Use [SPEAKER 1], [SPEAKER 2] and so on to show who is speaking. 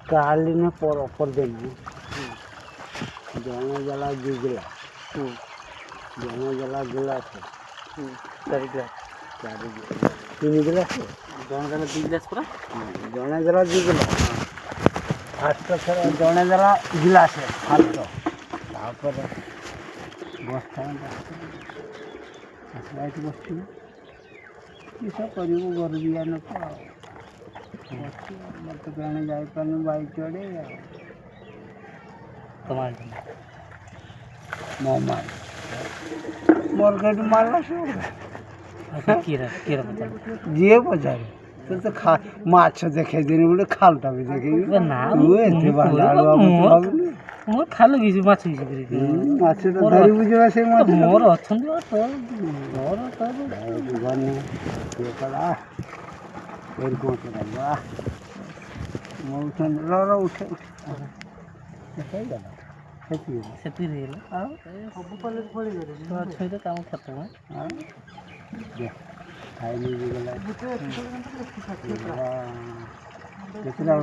[SPEAKER 1] काली ने पर दिन जने जला गिला जने जला गिलास 4 गिलास 3 गिलास जने जला 2 गिलास पूरा जने जला 2 गिलास फास्ट थर जने जला गिलास फास्ट तापर बस्ता लाइट बस्ती किसा करू गरबिया न मत कहने जाए पानी बाइक चढ़े मामा मार्केट मारला जी पचारे तो खा माछ देखे दिन बोले खालटा भी देखे मोर खाल गिसी माछ गिसी करे माछ तो धरी बुझवा से माछ मोर अछंदी तो मोर तो गने ये कला फिर को करवा मौसन रो उठे सही गला सेती रेला आ सब कॉलेज पड़ी गले तो छै तो काम खत्म है हां दे खाई नहीं गला कितना